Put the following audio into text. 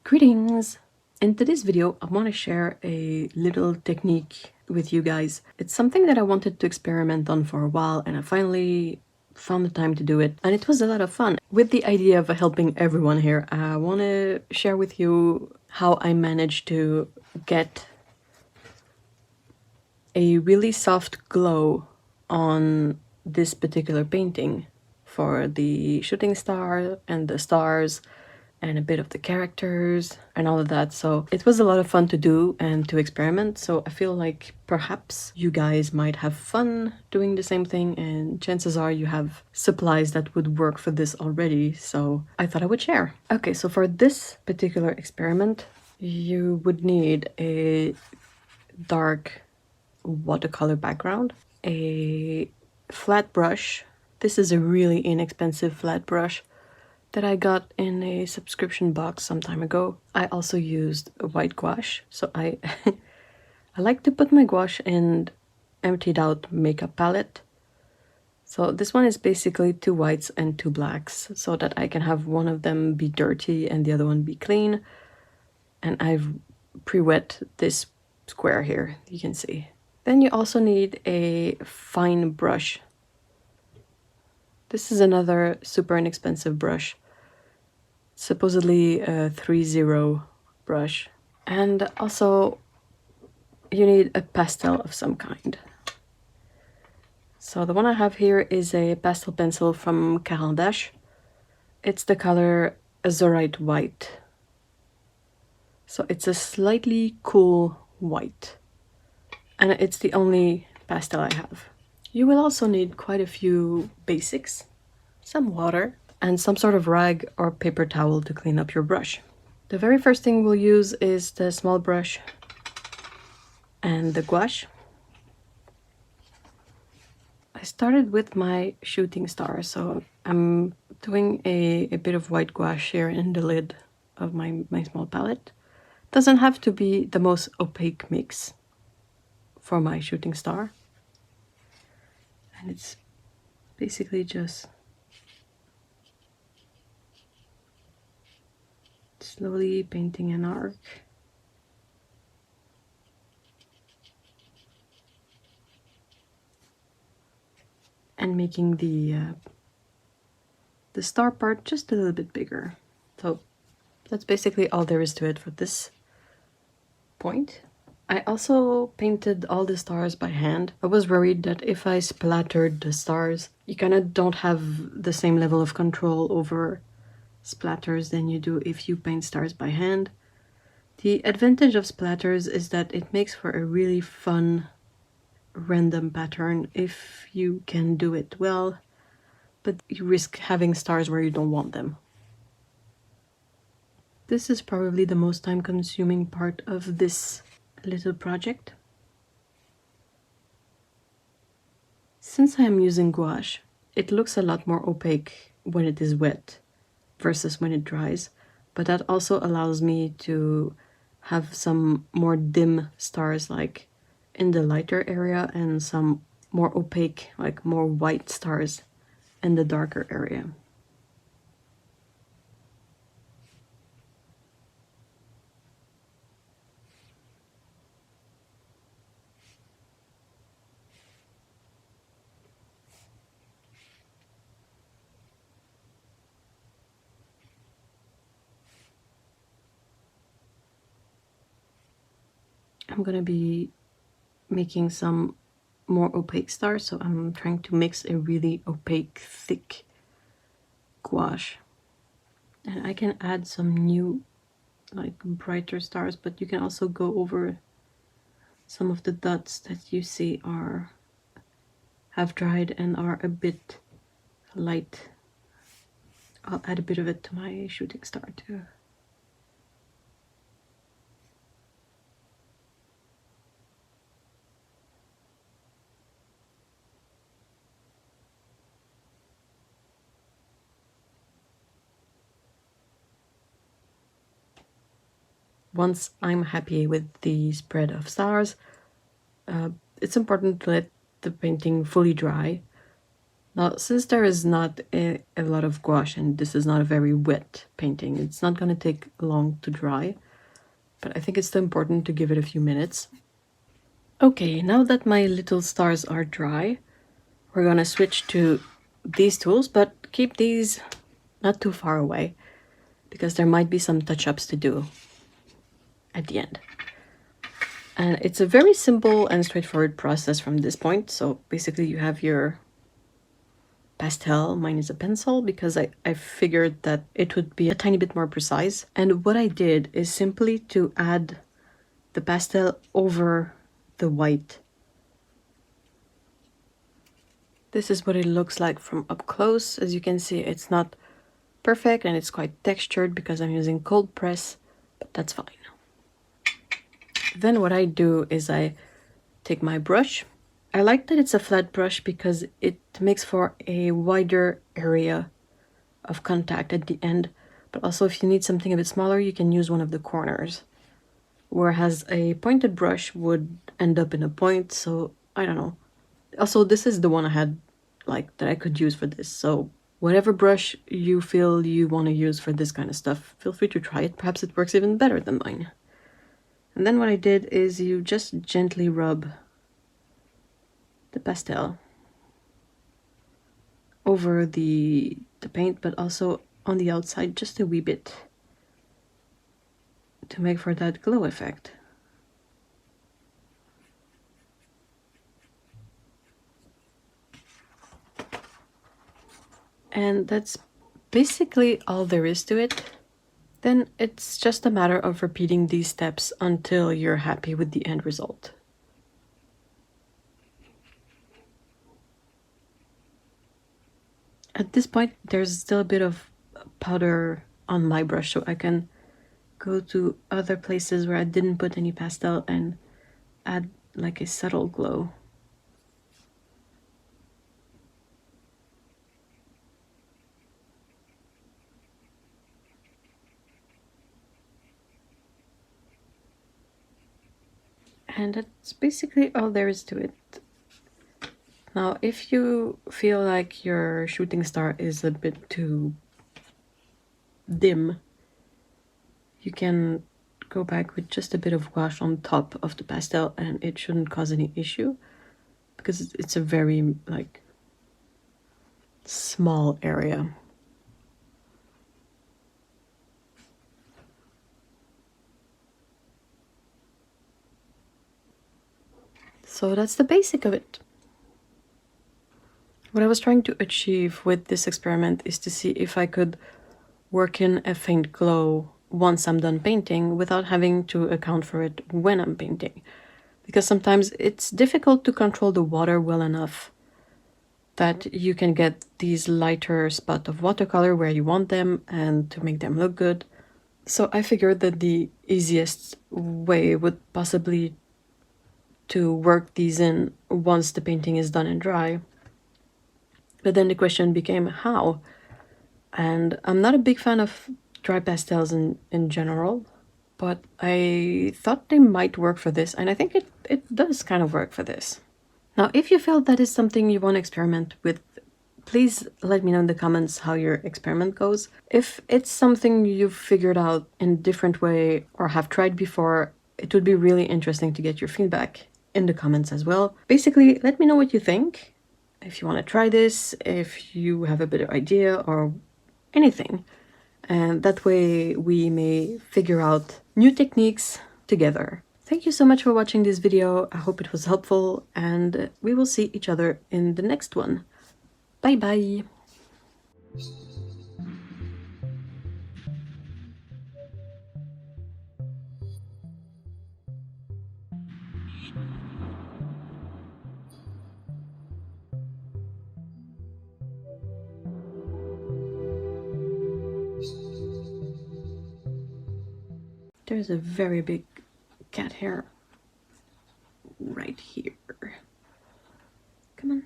Greetings! In today's video, I want to share a little technique with you guys. It's something that I wanted to experiment on for a while, and I finally found the time to do it, and it was a lot of fun. With the idea of helping everyone here, I want to share with you how I managed to get a really soft glow on this particular painting for the shooting star and the stars and a bit of the characters and all of that. So it was a lot of fun to do and to experiment. So I feel like perhaps you guys might have fun doing the same thing, and chances are you have supplies that would work for this already. So I thought I would share. Okay, so for this particular experiment, you would need a dark watercolor background, a flat brush. This is a really inexpensive flat brush that I got in a subscription box some time ago. I also used a white gouache, so I I like to put my gouache in emptied out makeup palette. So this one is basically 2 whites and 2 blacks, so that I can have one of them be dirty and the other one be clean. And I've pre-wet this square here, you can see. Then you also need a fine brush. This is another super inexpensive brush, supposedly a 3-0 brush. And also you need a pastel of some kind. So the one I have here is a pastel pencil from Caturdays. It's the color Azurite White. So it's a slightly cool white. And it's the only pastel I have. You will also need quite a few basics, some water, and some sort of rag or paper towel to clean up your brush. The very first thing we'll use is the small brush and the gouache. I started with my shooting star, so I'm doing a bit of white gouache here in the lid of my small palette. Doesn't have to be the most opaque mix for my shooting star. And it's basically just slowly painting an arc. And making the star part just a little bit bigger. So that's basically all there is to it for this point. I also painted all the stars by hand. I was worried that if I splattered the stars, you kind of don't have the same level of control over splatters than you do if you paint stars by hand. The advantage of splatters is that it makes for a really fun random pattern if you can do it well, but you risk having stars where you don't want them. This is probably the most time-consuming part of this little project. Since I am using gouache, it looks a lot more opaque when it is wet versus when it dries, but that also allows me to have some more dim stars like in the lighter area and some more opaque, like more white stars in the darker area. I'm gonna be making some more opaque stars, so I'm trying to mix a really opaque, thick gouache. And I can add some new, like brighter stars, but you can also go over some of the dots that you see have dried and are a bit light. I'll add a bit of it to my shooting star too. Once I'm happy with the spread of stars, it's important to let the painting fully dry. Now, since there is not a lot of gouache and this is not a very wet painting, it's not going to take long to dry, but I think it's still important to give it a few minutes. Okay, now that my little stars are dry, we're going to switch to these tools, but keep these not too far away because there might be some touch-ups to do at the end. And it's a very simple and straightforward process from this point. So basically you have your pastel. Mine is a pencil because I figured that it would be a tiny bit more precise. And what I did is simply to add the pastel over the white. This is what it looks like from up close. As you can see, it's not perfect and it's quite textured because I'm using cold press, but that's fine. Then what I do is I take my brush. I like that it's a flat brush because it makes for a wider area of contact at the end, but also if you need something a bit smaller, you can use one of the corners. Whereas a pointed brush would end up in a point, so I don't know. Also, this is the one I had, like, that I could use for this, so whatever brush you feel you want to use for this kind of stuff, feel free to try it. Perhaps it works even better than mine. And then what I did is you just gently rub the pastel over the paint, but also on the outside just a wee bit to make for that glow effect. And that's basically all there is to it. Then it's just a matter of repeating these steps until you're happy with the end result. At this point, there's still a bit of powder on my brush, so I can go to other places where I didn't put any pastel and add like a subtle glow. And that's basically all there is to it. Now, if you feel like your shooting star is a bit too dim, you can go back with just a bit of gouache on top of the pastel and it shouldn't cause any issue because it's a very, like, small area. So that's the basic of it. What I was trying to achieve with this experiment is to see if I could work in a faint glow once I'm done painting without having to account for it when I'm painting. Because sometimes it's difficult to control the water well enough that you can get these lighter spots of watercolor where you want them and to make them look good. So I figured that the easiest way would possibly to work these in once the painting is done and dry. But then the question became how? And I'm not a big fan of dry pastels in general, but I thought they might work for this, and I think it does kind of work for this. Now, if you feel that is something you want to experiment with, please let me know in the comments how your experiment goes. If it's something you've figured out in a different way or have tried before, it would be really interesting to get your feedback in the comments as well. Basically, let me know what you think. If you want to try this, if you have a better idea or anything. And that way we may figure out new techniques together. Thank you so much for watching this video. I hope it was helpful and we will see each other in the next one. Bye bye! There's a very big cat hair right here. Come on.